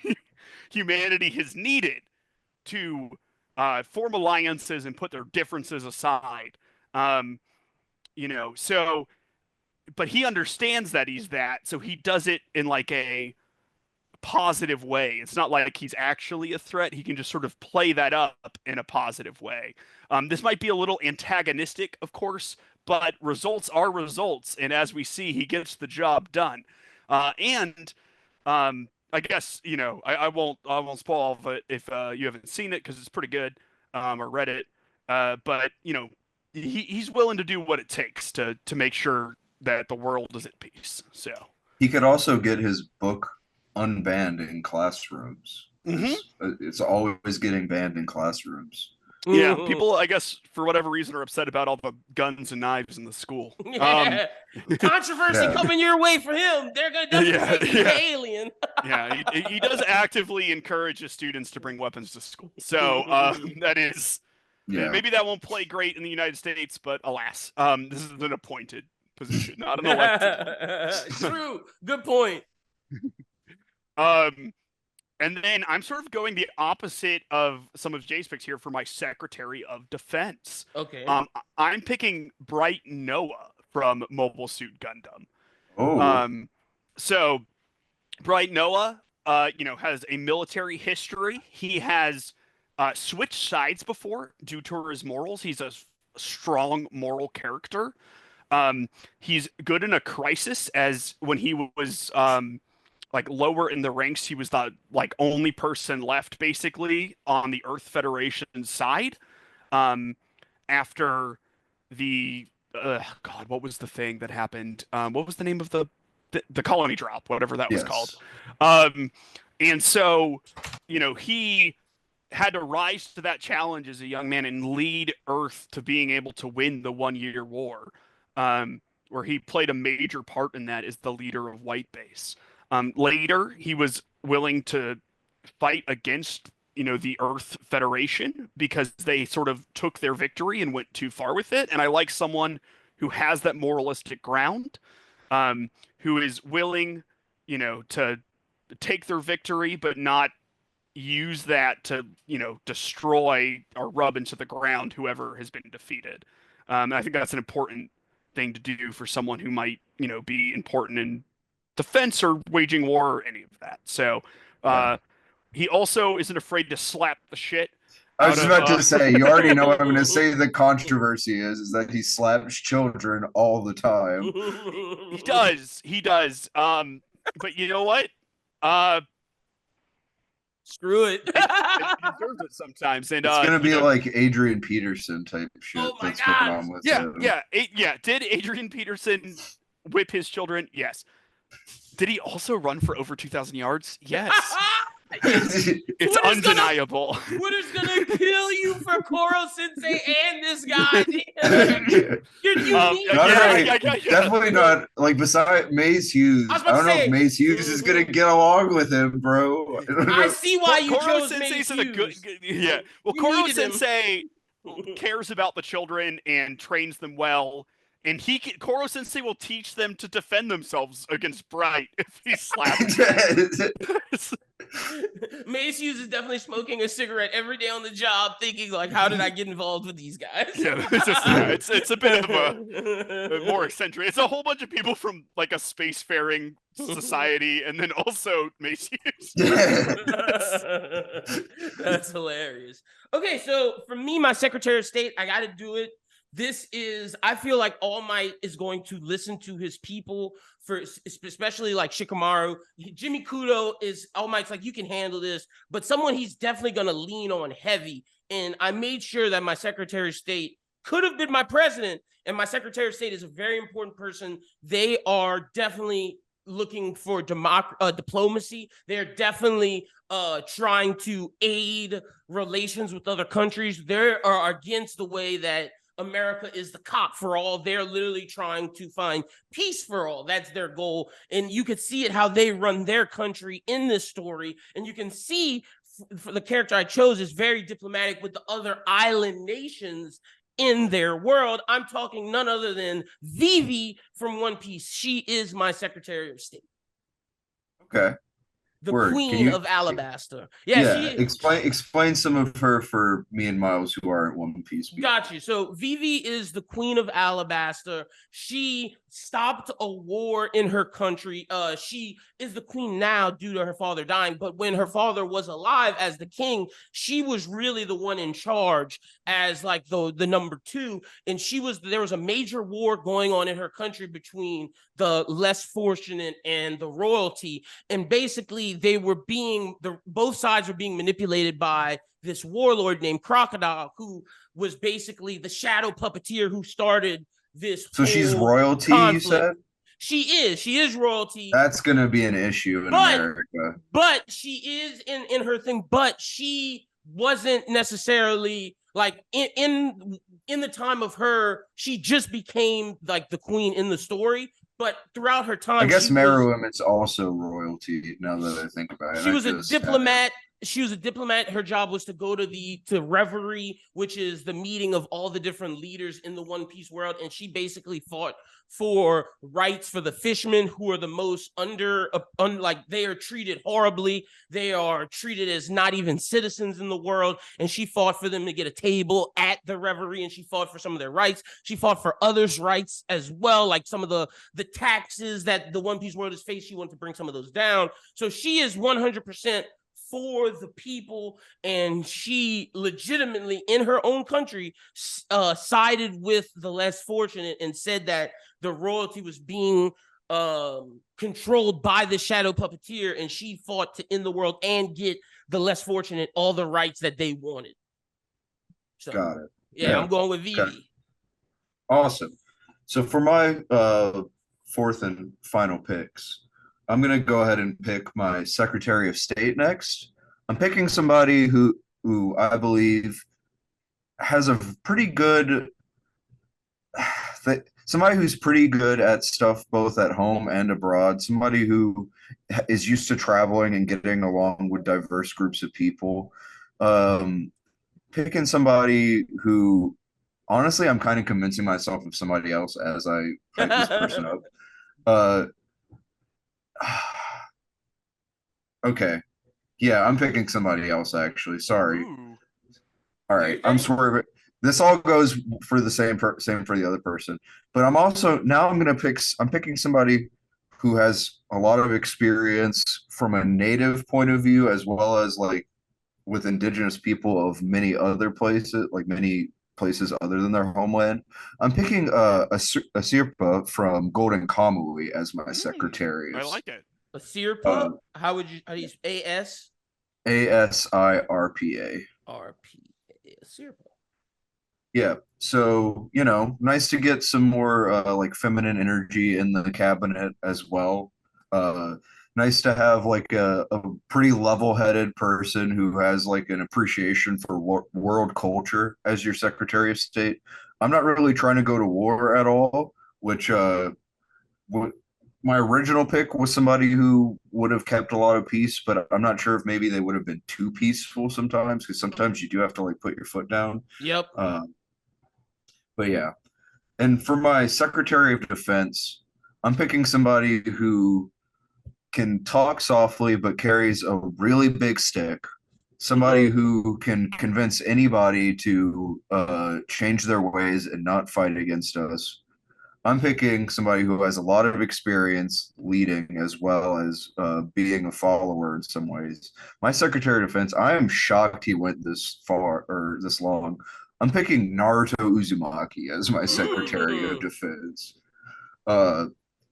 humanity has needed to form alliances and put their differences aside. But he understands that he's that, so he does it in like a positive way. It's not like he's actually a threat. He can just sort of play that up in a positive way. This might be a little antagonistic, of course, but results are results, and as we see, he gets the job done. I guess I won't spoil all of it if you haven't seen it because it's pretty good or read it. But he's willing to do what it takes to make sure that the world is at peace. So
he could also get his book unbanned in classrooms. It's always getting banned in classrooms.
Yeah, people, I guess, for whatever reason, are upset about all the guns and knives in the school.
Yeah. Controversy coming your way for him. They're going to definitely say he's an alien.
Yeah, he does actively encourage his students to bring weapons to school. So that is, maybe that won't play great in the United States, but alas, this is an appointed position, not an elected.
True. Good point.
And then I'm sort of going the opposite of some of Jay's picks here for my Secretary of Defense.
Okay.
I'm picking Bright Noah from Mobile Suit Gundam.
Oh.
So Bright Noah, has a military history. He has switched sides before due to his morals. He's a strong moral character. He's good in a crisis, as when he was lower in the ranks, he was the only person left basically on the Earth Federation side. After the what was the thing that happened? What was the name of the the colony drop, whatever that was
Yes.
called. And so, he had to rise to that challenge as a young man and lead Earth to being able to win the 1-year war, where he played a major part in that as the leader of White Base. Later, he was willing to fight against, the Earth Federation because they sort of took their victory and went too far with it. And I like someone who has that moralistic ground, who is willing, to take their victory, but not use that to, destroy or rub into the ground whoever has been defeated. And I think that's an important thing to do for someone who might, be important in defense or waging war or any of that. So he also isn't afraid to slap the shit.
I was just about to say, you already know what I'm going to say. The controversy is that he slaps children all the time.
He does. But you know what?
Screw it.
He deserves it sometimes. And
it's gonna be like Adrian Peterson type shit.
Oh my
that's going
God.
on with
yeah,
him.
yeah. Did Adrian Peterson whip his children? Yes. Did he also run for over 2,000 yards? Yes. It's undeniable.
Twitter's gonna kill you for Koro Sensei and this guy.
Definitely not. Like, beside Maze Hughes, I don't know if Maze Hughes is gonna get along with him, bro.
I see why you chose
Sensei's
Maze Hughes.
Yeah. Well, Koro Sensei cares about the children and trains them well. And Koro Sensei will teach them to defend themselves against Bright if he slaps them.
Mace Hughes is definitely smoking a cigarette every day on the job, thinking like, "How did I get involved with these guys?"
Yeah, it's a bit of a more eccentric. It's a whole bunch of people from like a spacefaring society, and then also Mace Hughes.
That's hilarious. Okay, so for me, my Secretary of State, I got to do it. I feel like All Might is going to listen to his people, especially like Shikamaru. Jimmy Kudo is All Might's like, you can handle this, but someone he's definitely going to lean on heavy. And I made sure that my Secretary of State could have been my president, and my Secretary of State is a very important person. They are definitely looking for diplomacy. They're definitely trying to aid relations with other countries. They are against the way that America is the cop for all. They're literally trying to find peace for all. That's their goal. And you could see it how they run their country in this story. And you can see for the character I chose is very diplomatic with the other island nations in their world. I'm talking none other than Vivi from One Piece. She is my Secretary of State.
Okay.
The Queen of Alabasta.
Explain some of her for me and Miles who are at One Piece.
Got you. So Vivi is the Queen of Alabasta. She stopped a war in her country. She is the queen now due to her father dying, but when her father was alive as the king, she was really the one in charge as like the number two. And there was a major war going on in her country between the less fortunate and the royalty. And basically both sides were being manipulated by this warlord named Crocodile, who was basically the shadow puppeteer who started this.
So she's royalty, conflict. You said?
She is royalty.
That's gonna be an issue in America.
But she is in her thing, but she wasn't necessarily like in the time of her, she just became like the queen in the story. But throughout her time,
I guess Meruem is also royalty. Now that I think about it,
she was a diplomat. She was a diplomat. Her job was to go to Reverie, which is the meeting of all the different leaders in the One Piece world. And she basically fought for rights for the fishermen, who are the most they are treated horribly. They are treated as not even citizens in the world. And she fought for them to get a table at the Reverie, and she fought for some of their rights. She fought for others' rights as well, like some of the taxes that the One Piece world has faced. She wanted to bring some of those down. So she is 100% for the people, and she legitimately in her own country sided with the less fortunate and said that the royalty was being controlled by the shadow puppeteer, and she fought to end the world and get the less fortunate all the rights that they wanted. So,
got it.
Yeah, I'm going with Vivi.
Okay. Awesome. So for my fourth and final picks. I'm gonna go ahead and pick my Secretary of State next. I'm picking somebody who I believe has a pretty good somebody who's pretty good at stuff both at home and abroad, somebody who is used to traveling and getting along with diverse groups of people. Picking somebody who, honestly, I'm kind of convincing myself of somebody else as I hype this person up. Okay. Yeah, I'm picking somebody else actually. Sorry.
Ooh.
All right, I'm swerving. This all goes for the same for the other person. But I'm also now I'm picking somebody who has a lot of experience from a native point of view as well as like with indigenous people of many other places, like many places other than their homeland. I'm picking a Sirpa from Golden Kamui as my secretary.
I like it.
A Sirpa? How do you AS?
ASIRPA.
RP. Sirpa.
Yeah. So, nice to get some more like feminine energy in the cabinet as well. Nice to have like a pretty level-headed person who has like an appreciation for world culture as your Secretary of State. I'm not really trying to go to war at all, which my original pick was somebody who would have kept a lot of peace, but I'm not sure if maybe they would have been too peaceful sometimes, because sometimes you do have to like put your foot down.
Yep.
But yeah. And for my Secretary of Defense, I'm picking somebody who can talk softly but carries a really big stick. Somebody who can convince anybody to change their ways and not fight against us. I'm picking somebody who has a lot of experience leading as well as being a follower in some ways. My Secretary of Defense, I am shocked he went this far or this long. I'm picking Naruto Uzumaki as my Secretary of Defense.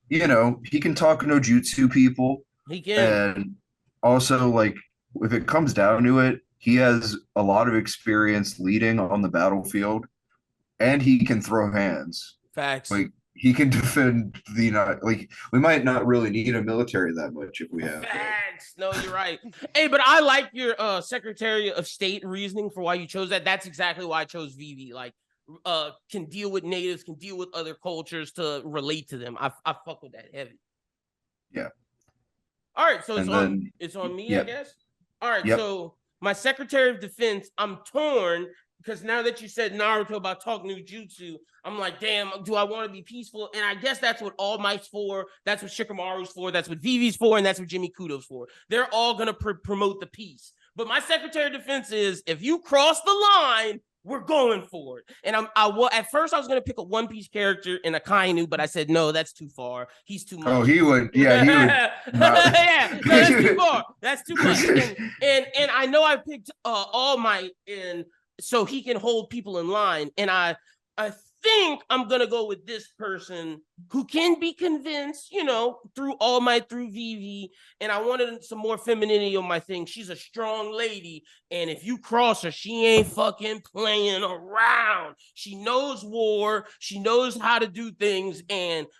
He can talk no jutsu people.
He can.
And also, like, if it comes down to it, he has a lot of experience leading on the battlefield, and he can throw hands.
Facts.
Like, he can defend the United. Like, we might not really need a military that much if we have.
Facts. No, you're right. Hey, but I like your Secretary of State reasoning for why you chose that. That's exactly why I chose Vivi. Like, can deal with natives, can deal with other cultures to relate to them. I fuck with that heavy.
Yeah.
All right, so it's on me, yep. I guess. All right, yep. So my Secretary of Defense, I'm torn because now that you said Naruto about talking no jutsu, I'm like, damn, do I want to be peaceful? And I guess that's what All Might's for. That's what Shikamaru's for. That's what Vivi's for. And that's what Jimmy Kudo's for. They're all going to promote the peace. But my Secretary of Defense is, if you cross the line, we're going for it. And at first I was going to pick a One Piece character in a Kainu, but I said, no, that's too far. He's too much.
Oh, he would. Yeah, he would.
Yeah, no, that's too far. That's too much. And I know I picked All Might in so he can hold people in line. And I think I'm going to go with this person who can be convinced, through All Might, through Vivi. And I wanted some more femininity on my thing. She's a strong lady. And if you cross her, she ain't fucking playing around. She knows war. She knows how to do things.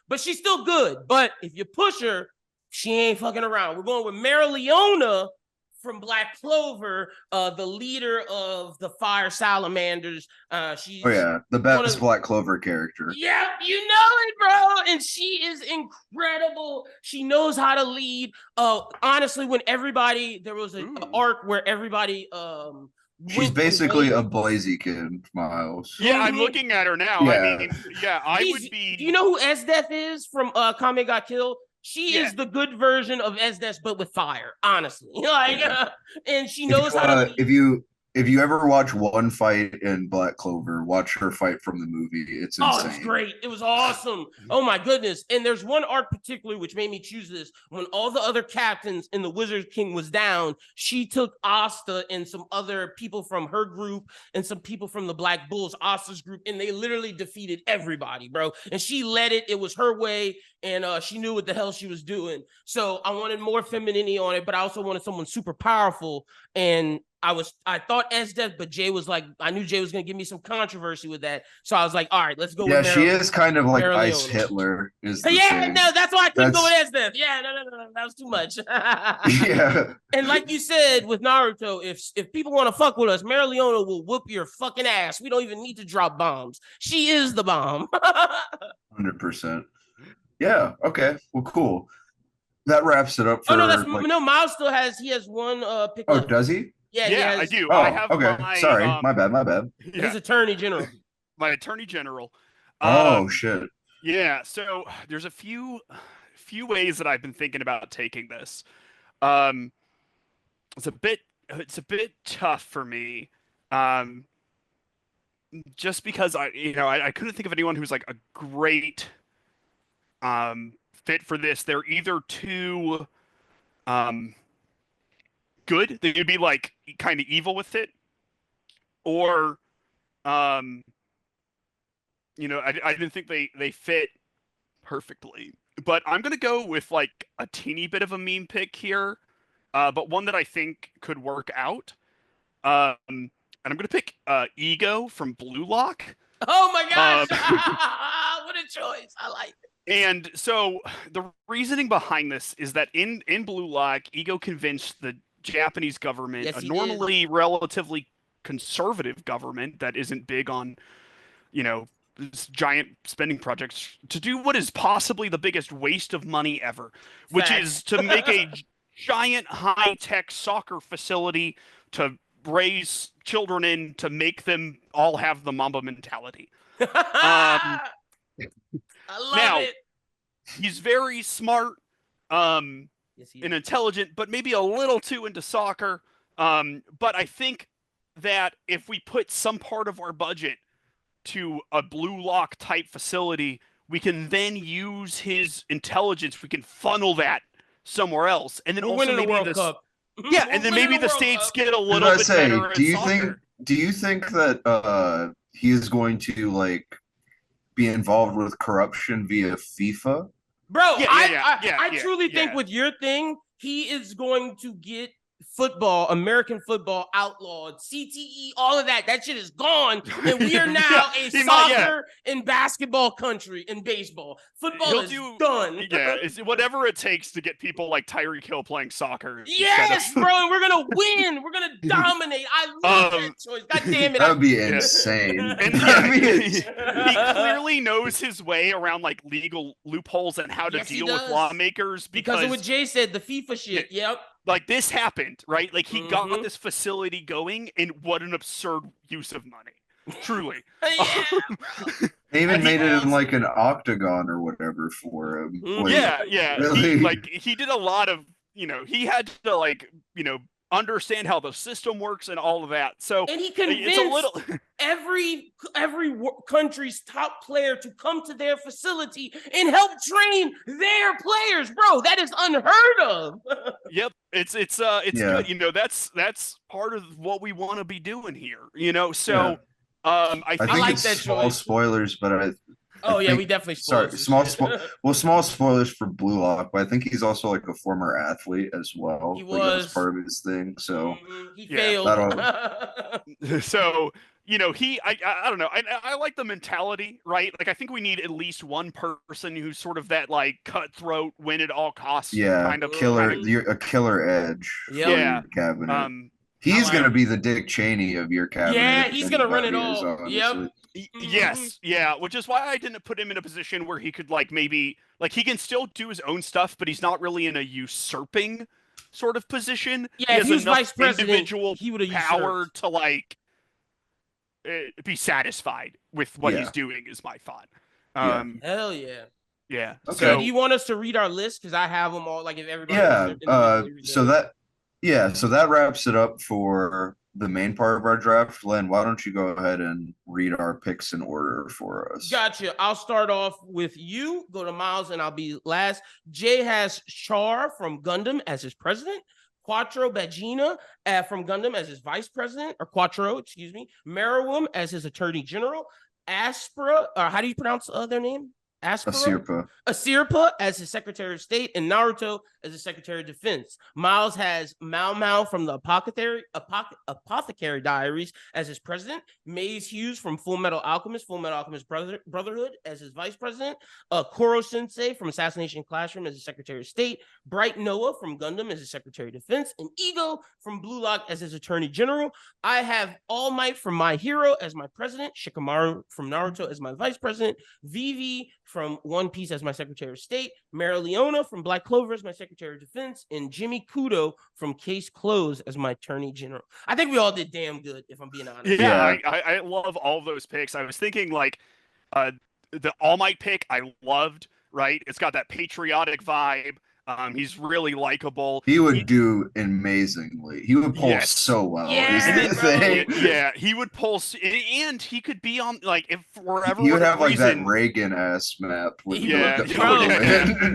But she's still good. But if you push her, she ain't fucking around. We're going with Mara Leona from Black Clover, the leader of the Fire Salamanders. She's
the best Black Clover character.
Yeah, you know it, bro. And she is incredible. She knows how to lead. Honestly, when there was an arc where everybody
she's basically a Blaziken, Miles.
Yeah, I'm looking at her now. Yeah. I mean, I would be.
Do you know who Esdeath is from Kame Got Killed? She is the good version of Esdeath, but with fire, honestly. And she knows how to lead.
If you ever watch one fight in Black Clover, watch her fight from the movie. It's insane.
Oh, it's great. It was awesome. Oh, my goodness. And there's one arc particularly which made me choose this. When all the other captains in the Wizard King was down, she took Asta and some other people from her group and some people from the Black Bulls, Asta's group, and they literally defeated everybody, bro. And she led it. It was her way. and she knew what the hell she was doing. So I wanted more femininity on it, but I also wanted someone super powerful. And I thought SDeath, but Jay was like, I knew Jay was gonna give me some controversy with that. So I was like, all right, let's go with
she is kind of like
Mara
Ice
Leone.
Hitler. Is the
Yeah,
thing.
no, that's why I couldn't go with SDeath. Yeah, no, that was too much.
Yeah.
And like you said with Naruto, if people want to fuck with us, Mara Leone will whoop your fucking ass. We don't even need to drop bombs. She is the bomb.
100%. Yeah. Okay. Well, cool. That wraps it up for.
Oh no, no. Miles still has one pick.
Oh,
left.
does he?
Yeah,
Yeah, I do.
Oh,
I have
okay. Sorry, my bad.
His attorney general.
My attorney general.
Oh shit.
Yeah. So there's a few ways that I've been thinking about taking this. It's a bit tough for me. Just because I couldn't think of anyone who's like a great fit for this. They're either too good, they would be like kind of evil with it, or I didn't think they fit perfectly. But I'm gonna go with like a teeny bit of a meme pick here, but one that I think could work out. And I'm gonna pick Ego from Blue Lock.
Oh my gosh! What a choice! I like it.
And so the reasoning behind this is that in Blue Lock, Ego convinced the Japanese government,
Yes,
a
he
normally relatively conservative government that isn't big on, giant spending projects, to do what is possibly the biggest waste of money ever, which is to make a giant high-tech soccer facility to raise children in, to make them all have the Mamba mentality.
I love it.
He's very smart, and intelligent, but maybe a little too into soccer. But I think that if we put some part of our budget to a Blue Lock type facility, we can then use his intelligence. We can funnel that somewhere else, and then
We're
also
winning
maybe
the World Cup.
Yeah, and then maybe the states get a little bit better at soccer.
Do you think that he is going to like be involved with corruption via FIFA?
Bro, I truly think with your thing, he is going to get American football outlawed, CTE, all of that. That shit is gone. And we are now a soccer and basketball country in baseball. Football is done.
Yeah, it's whatever it takes to get people like Tyreek Hill playing soccer.
Yes, bro. And we're going to win. We're going to dominate. I love that choice. God damn it.
That would be insane.
And he clearly knows his way around like legal loopholes and how to deal with lawmakers.
Because of what Jay said, the FIFA shit. Yep.
Like this happened, right? Like he got this facility going, and what an absurd use of money. Truly.
They even made it in like an octagon or whatever for him.
Yeah.
Really?
He did a lot of, he had to understand how the system works and all of that. So
and he convinced every country's top player to come to their facility and help train their players, bro. That is unheard of.
Yep, it's good. That's part of what we want to be doing here. So I think
like
it's
that
small
choice.
Spoilers, but
we definitely spoiled.
Small spoilers for Blue Lock, but I think he's also like a former athlete as well.
He
was. That was part of his thing. So
he failed.
So I don't know. I like the mentality, right? Like I think we need at least one person who's sort of that like cutthroat, win at all costs kind of
killer. A killer edge.
Yeah.
Cabinet. He's gonna be the Dick Cheney of your cabinet.
Yeah, he's gonna run it all.
Honestly.
Yep.
Yes, yeah, which is why I didn't put him in a position where he could maybe he can still do his own stuff, but he's not really in a usurping sort of position.
Yeah, if he was vice president,
individual
he would have
power to be satisfied with what he's doing is my thought.
Hell yeah.
Yeah.
Okay. So do you want us to read our list? Because I have them all. Like if everybody.
So that wraps it up for the main part of our draft. Lyn, why don't you go ahead and read our picks in order for us?
Gotcha. I'll start off with you. Go to Miles, and I'll be last. Jay has Char from Gundam as his president. Quattro Bagina from Gundam as his vice president, or Quattro, excuse me. Meruem as his attorney general. Aspra, how do you pronounce their name?
Asirpa.
Asirpa as his Secretary of State, and Naruto as his Secretary of Defense. Miles has Mao Mao from the Apothecary Diaries as his president. Maze Hughes from Full Metal Alchemist Brotherhood as his vice president. Koro Sensei from Assassination Classroom as his Secretary of State. Bright Noah from Gundam as his Secretary of Defense. And Ego from Blue Lock as his Attorney General. I have All Might from My Hero as my president. Shikamaru from Naruto as my vice president. Vivi from One Piece as my Secretary of State, Mara Leona from Black Clover as my Secretary of Defense, and Jimmy Kudo from Case Closed as my Attorney General. I think we all did damn good, if I'm being honest.
Yeah. I love all of those picks. I was thinking like the All Might pick I loved, right? It's got that patriotic vibe. He's really likable.
He would do amazingly. He would pull so well.
Yeah, he would pull, and he could be on like if forever.
He would have like that Reagan ass map.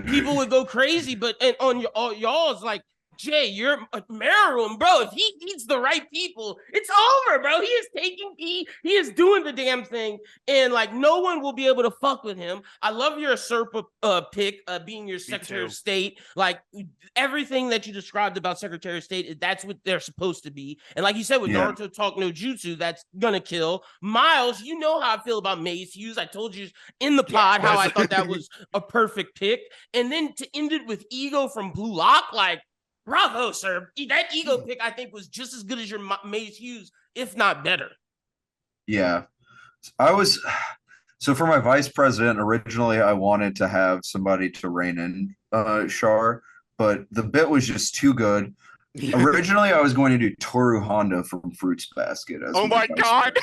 People would go crazy, but on y'all's like. Jay, you're Maroon, bro. If he eats the right people, it's over, bro. He is taking he is doing the damn thing, and like no one will be able to fuck with him. I love your Serpa pick, being your Secretary of State. Like everything that you described about Secretary of State, that's what they're supposed to be. And like you said, with Naruto Talk No Jutsu, that's gonna kill. Miles, you know how I feel about Maze Hughes. I told you in the pod how I thought that was a perfect pick, and then to end it with Ego from Blue Lock, like. Bravo, sir. That Ego pick, I think, was just as good as your Maze Hughes, if not better.
Yeah. So for my vice president, originally I wanted to have somebody to rein in Char, but the bit was just too good. Originally, I was going to do Toru Honda from Fruits Basket.
Oh my God.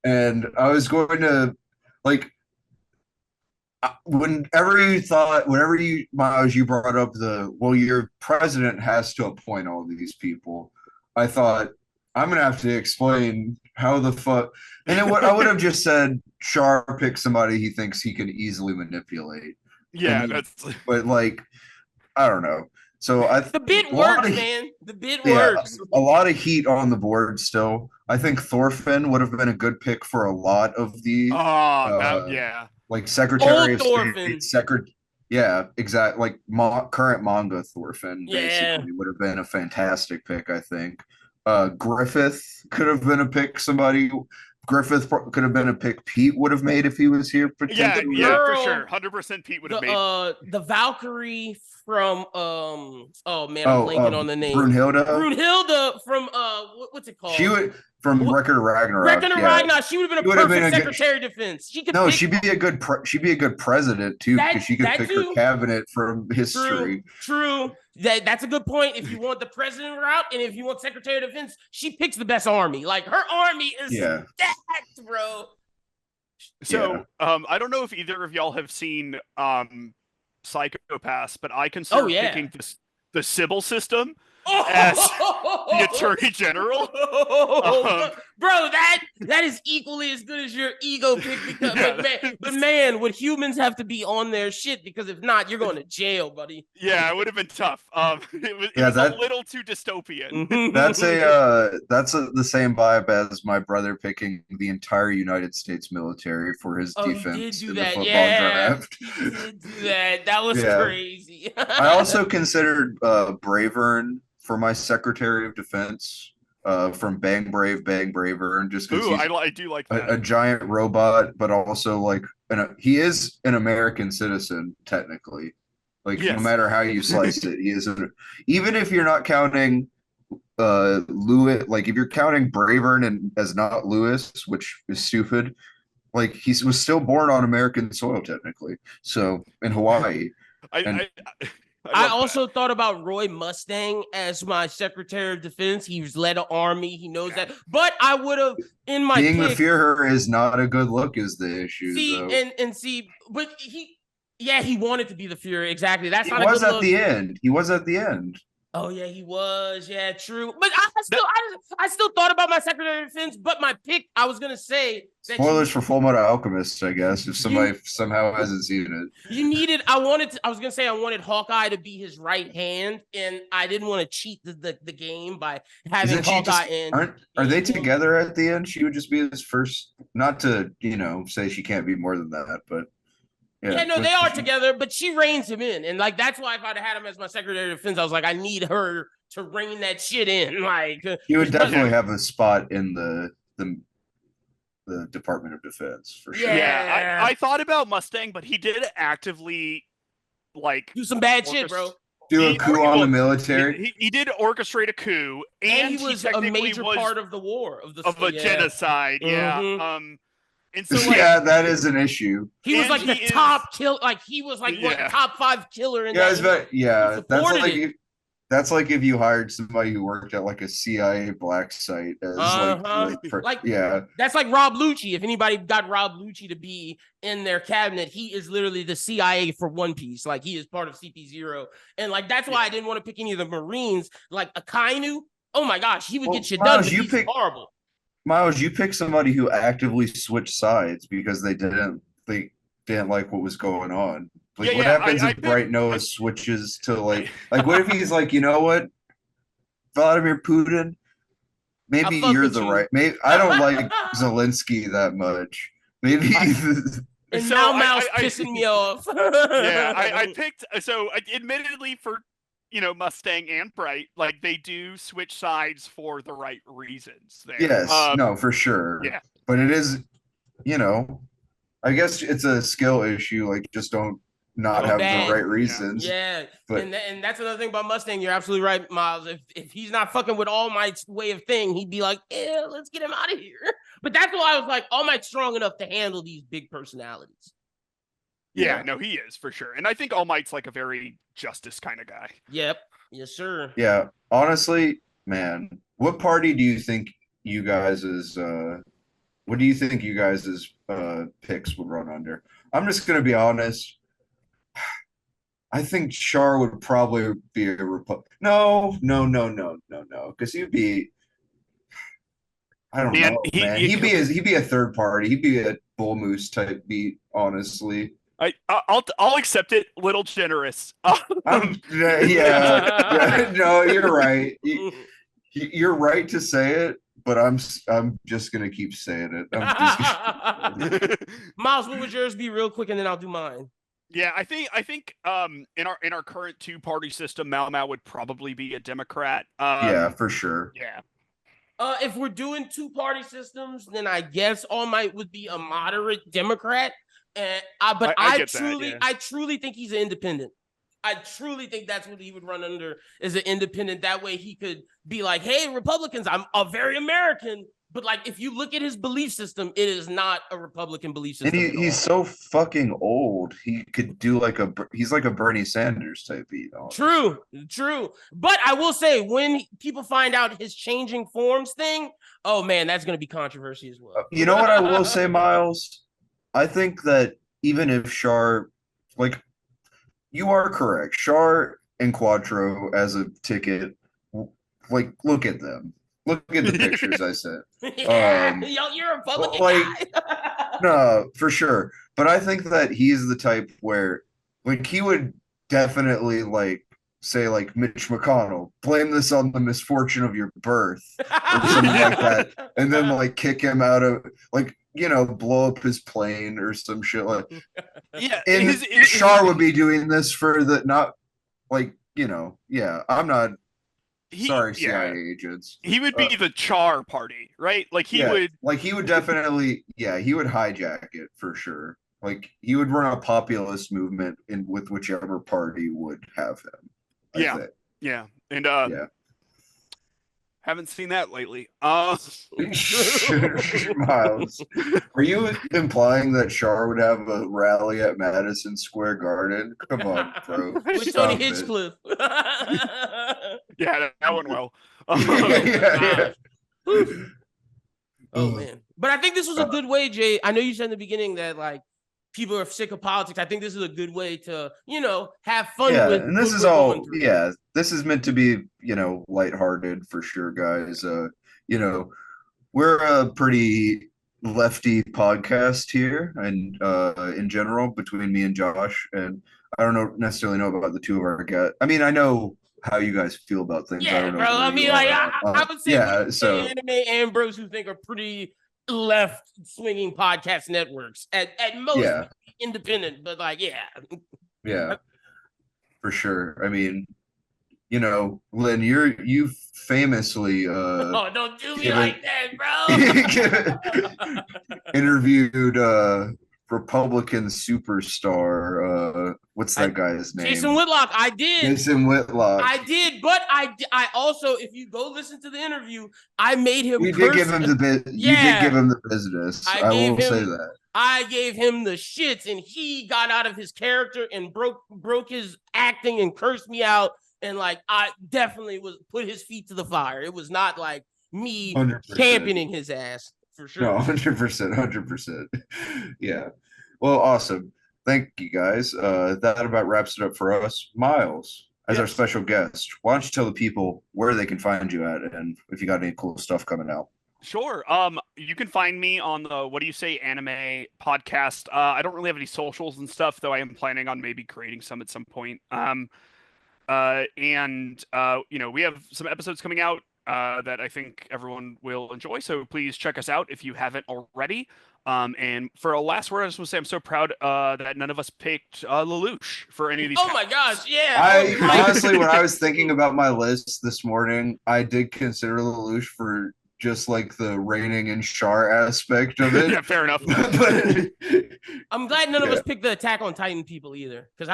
And I was going to, like, whenever you Miles, you brought up your president has to appoint all these people. I thought I'm gonna have to explain how the fuck, and then I would have just said Char pick somebody he thinks he can easily manipulate.
Yeah,
but like I don't know. So
the bid works, man. The bid works.
A lot of heat on the board still. I think Thorfinn would have been a good pick for a lot of the. Like Secretary of State, exactly. Like current manga Thorfinn basically would have been a fantastic pick, I think. Griffith could have been a pick. Griffith could have been a pick Pete would have made if he was here.
For sure. 100% Pete would have made.
The Valkyrie from I'm blanking on the name.
Brunhilde
from what's it called?
She would from Record of Ragnarok.
Ragnarok. She would have been a perfect Secretary of Defense. She could.
No, she'd be a good president too, because she could pick her cabinet from history.
True. That's a good point. If you want the president route, and if you want Secretary of Defense, she picks the best army. Like her army is stacked, bro.
So I don't know if either of y'all have seen Psychopaths, but I consider picking the Sybil system as the Attorney General.
Bro, that is equally as good as your Ego pick. But man, would humans have to be on their shit? Because if not, you're going to jail, buddy.
Yeah, it would have been tough. It was a little too dystopian.
That's the same vibe as my brother picking the entire United States military for his defense in the football draft.
He did do that. That was crazy.
I also considered Bravern for my Secretary of Defense from Bang Braver, and just because
I do like that.
A giant robot, but also like he is an American citizen technically. Like no matter how you slice it, he is even if you're not counting Lewis, like if you're counting Bravern as not Lewis, which is stupid. Like he was still born on American soil technically, so in Hawaii.
I also thought about Roy Mustang as my Secretary of Defense. He's led an army. He knows that. But I would have in my
being the Führer is not a good look is the issue.
But he wanted to be the Führer. Exactly. That's not
a good look. He was at the end.
Oh yeah, he was. Yeah, true. But I still thought about my Secretary of Defense. But my pick, I was gonna say that
spoilers for Full Metal Alchemist, I guess, if somebody somehow hasn't seen it.
You needed. I wanted Hawkeye to be his right hand, and I didn't want to cheat the game by having Hawkeye
Are they together at the end? She would just be his first. Not to say she can't be more than that, but.
Yeah, no, they are together, but she reins him in. And like that's why if I'd had him as my Secretary of Defense, I was like, I need her to rein that shit in. Like
he would definitely have a spot in the Department of Defense for sure.
Yeah, I thought about Mustang, but he did actively like
do some bad shit, bro.
Do a coup on the military.
He did orchestrate a coup, and
he was a major part of the war of a
genocide. Yeah. And so
that is an issue.
He was like the top kill. Like he was like top 5 killer in that.
That's like if you hired somebody who worked at like a CIA black site as that's
like Rob Lucci. If anybody got Rob Lucci to be in their cabinet, he is literally the CIA for One Piece. Like he is part of CP0, and like that's why I didn't want to pick any of the Marines. Like Akainu, oh my gosh, he would get shit done. But he's horrible.
Miles, you picked somebody who actively switched sides because they didn't like what was going on. Like, what happens if Bright Noah switches to like what if he's like, you know what, Vladimir Putin, maybe you're the right. Maybe I don't like Zelensky that much. Maybe.
And so now Mal's pissing me off.
I picked. So admittedly for Mustang and Bright, like they do switch sides for the right reasons. There.
Yes, no, for sure.
Yeah,
but it is, I guess it's a skill issue. Like, just don't have the right reasons.
Yeah. But, and that's another thing about Mustang. You're absolutely right, Miles. If he's not fucking with All Might's way of thing, he'd be like, yeah, let's get him out of here. But that's why I was like, All Might's strong enough to handle these big personalities.
Yeah, no, he is for sure. And I think All Might's like a very justice kind of guy.
Yep. Yes, sir.
Yeah. Honestly, man, what party do you think you guys what do you think you guys' picks would run under? I'm just gonna be honest. I think Char would probably be a Republican. No, because he'd be. I don't know, man. He'd be a third party. He'd be a Bull Moose type beat. Honestly,
I'll accept it. Little generous.
No, you're right. You're right to say it, but I'm just gonna keep saying it.
Miles, what would yours be, real quick, and then I'll do mine.
Yeah, I think in our current 2-party system, Mau would probably be a Democrat.
Yeah, for sure.
Yeah.
If we're doing 2-party systems, then I guess All Might would be a moderate Democrat. But I truly think he's an independent. I truly think that's what he would run under, is an independent. That way he could be like, hey, Republicans, I'm a very American. But like, if you look at his belief system, it is not a Republican belief system.
And he's so fucking old. He could do he's like a Bernie Sanders type beat.
True. But I will say, when people find out his changing forms thing, oh man, that's going to be controversy as well.
You know what I will say, Miles? I think that even if Char, like, you are correct. Char and Quattro as a ticket, like, look at them. Look at the pictures I sent.
You're a Republican guy.
No, for sure. But I think that he's the type where, like, he would definitely, like, say, like, Mitch McConnell, blame this on the misfortune of your birth, or something like that, and then, like, kick him out of, like, blow up his plane or some shit like.
Yeah,
and Char would be doing this for the not, like, I'm not. Sorry, CIA agents.
He would be the Char party, right? Like he would
definitely, he would hijack it for sure. Like he would run a populist movement with whichever party would have him.
Yeah, and haven't seen that lately.
Miles, are you implying that Char would have a rally at Madison Square Garden? Come on, bro.
With Tony Hinchcliffe.
Yeah, that went well.
Oh man, but I think this was a good way, Jay. I know you said in the beginning that like people are sick of politics. I think this is a good way to, have fun with.
And this is this is meant to be, lighthearted for sure, guys. We're a pretty lefty podcast here, and in general, between me and Josh, and I don't necessarily know about the two of our guests. I mean, I know how you guys feel about things.
Yeah,
I don't know,
bro. I mean, like, I would say
so
anime and bros who think are pretty left swinging podcast networks at most.
Yeah.
independent, but like, yeah.
Yeah, for sure. I mean, you know, Lynn, you famously
Oh, don't do me
given
like that, bro.
interviewed Republican superstar what's that guy's
Jason
name?
Whitlock, I did.
Jason Whitlock.
I did, but I also, if you go listen to the interview, I made him
You did give him you did give
Yeah,
him the business.
I
I
gave
will say
him
that.
I gave him the shits, and he got out of his character and broke his acting and cursed me out. And like, I definitely was put his feet to the fire. It was not like me
100%.
championing his ass for sure.
No, 100%, 100%. Yeah. Well, awesome. Thank you guys. That about wraps it up for us. Miles, as our
Yes.
special guest, why don't you tell the people where they can find you at and if you got any cool stuff coming out?
Sure. You can find me on the What Do You Say Anime podcast. I don't really have any socials and stuff, though I am planning on maybe creating some at some point. You know, we have some episodes coming out that I think everyone will enjoy. So please check us out if you haven't already. And for a last word, I just want to say I'm so proud that none of us picked Lelouch for any of these.
Oh my gosh, yeah.
I
Oh my
honestly, when I was thinking about my list this morning, I did consider Lelouch for just like the reigning and Char aspect of it.
Yeah, fair enough.
But
I'm glad none of
Yeah.
us picked the Attack on Titan people either, because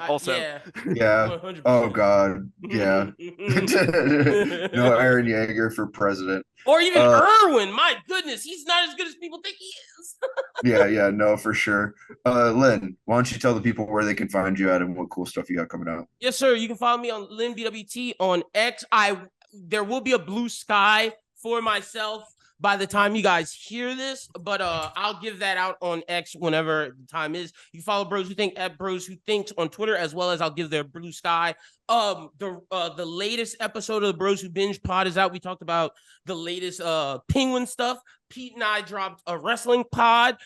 Also.
yeah.
100%.
Oh God. Yeah. No Aaron Yeager for president.
Or even
Uh,
Irwin. My goodness, he's not as good as people think he is.
Yeah, no, for sure. Lynn, why don't you tell the people where they can find you at and what cool stuff you got coming out?
Yes, sir. You can follow me on LynBWT on X. There will be a Bluesky for myself by the time you guys hear this, but I'll give that out on X whenever the time is. You follow Bros Who Think at Bros Who Thinks on Twitter, as well as I'll give their Bluesky. The latest episode of the Bros Who Binge pod is out. We talked about the latest Penguin stuff. Pete and I dropped a wrestling pod.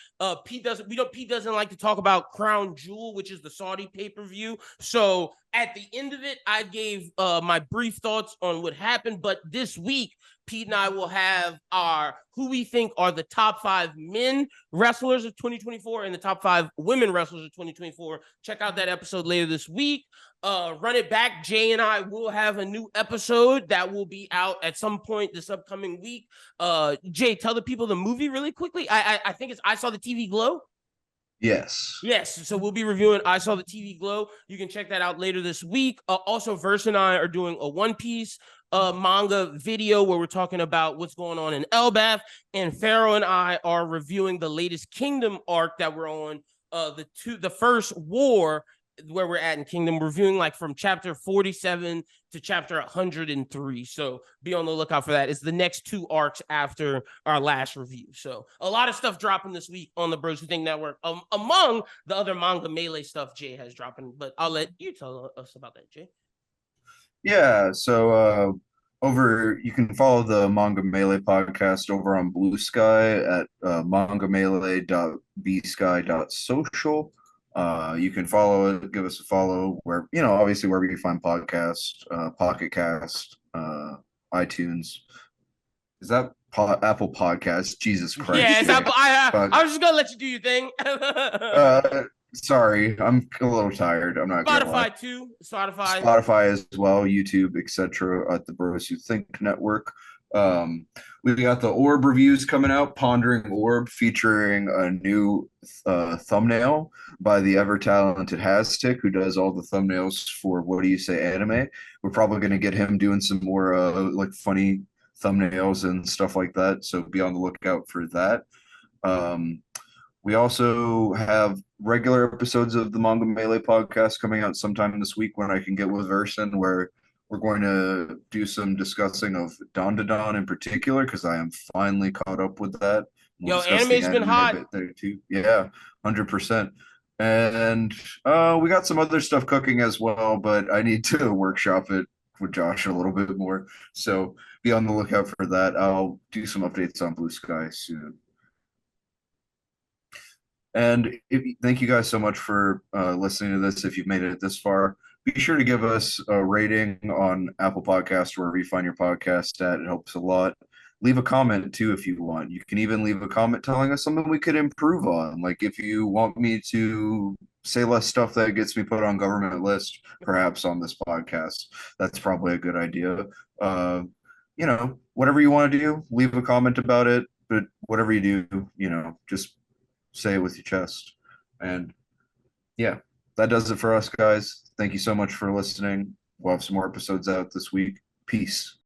Pete doesn't like to talk about Crown Jewel, which is the Saudi pay-per-view. So at the end of it, I gave my brief thoughts on what happened. But this week, Pete and I will have our who we think are the top 5 men wrestlers of 2024 and the top 5 women wrestlers of 2024. Check out that episode later this week. Run it back. Jay and I will have a new episode that will be out at some point this upcoming week. Jay, tell the people the movie really quickly. I think it's I Saw the TV Glow.
Yes.
So we'll be reviewing I Saw the TV Glow. You can check that out later this week. Also, Verse and I are doing a One Piece manga video where we're talking about what's going on in Elbaf, and Pharaoh and I are reviewing the latest Kingdom arc that we're on, the first war where we're at in Kingdom, reviewing like from chapter 47 to chapter 103. So be on the lookout for that. It's the next 2 arcs after our last review. So a lot of stuff dropping this week on the Bros Who Think Network, among the other Manga Melee stuff Jay has dropping. But I'll let you tell us about that, Jay.
Yeah, so you can follow the Manga Melee podcast over on Bluesky at mangamelee.bsky.social. You can follow it, give us a follow where, obviously wherever you find podcasts, Pocket Cast, iTunes. Is that Apple Podcasts? Jesus Christ.
Yeah, it's Apple. I was just going to let you do your thing.
Sorry, I'm a little tired. I'm not gonna lie.
Spotify too. Spotify.
Spotify as well, YouTube, etc. At the Bros Who Think Network. We got the Orb reviews coming out. Pondering Orb, featuring a new thumbnail by the ever talented Hastic, who does all the thumbnails for What Do You Say Anime. We're probably going to get him doing some more like funny thumbnails and stuff like that. So be on the lookout for that. We also have regular episodes of the Manga Melee podcast coming out sometime this week when I can get with Verson, where we're going to do some discussing of Don to Don in particular, because I am finally caught up with that.
Yo, anime's been hot.
There too. Yeah, 100%. And we got some other stuff cooking as well, but I need to workshop it with Josh a little bit more. So be on the lookout for that. I'll do some updates on Bluesky soon. And thank you guys so much for listening to this. If you've made it this far, be sure to give us a rating on Apple Podcasts, wherever you find your podcast at. It helps a lot. leave a comment too if you want. You can even leave a comment telling us something we could improve on. Like if you want me to say less stuff that gets me put on government list, perhaps on this podcast, that's probably a good idea. You know, whatever you want to do, leave a comment about it. But whatever you do, you know, just say it with your chest. And yeah, that does it for us, guys. Thank you so much for listening. We'll have some more episodes out this week. Peace.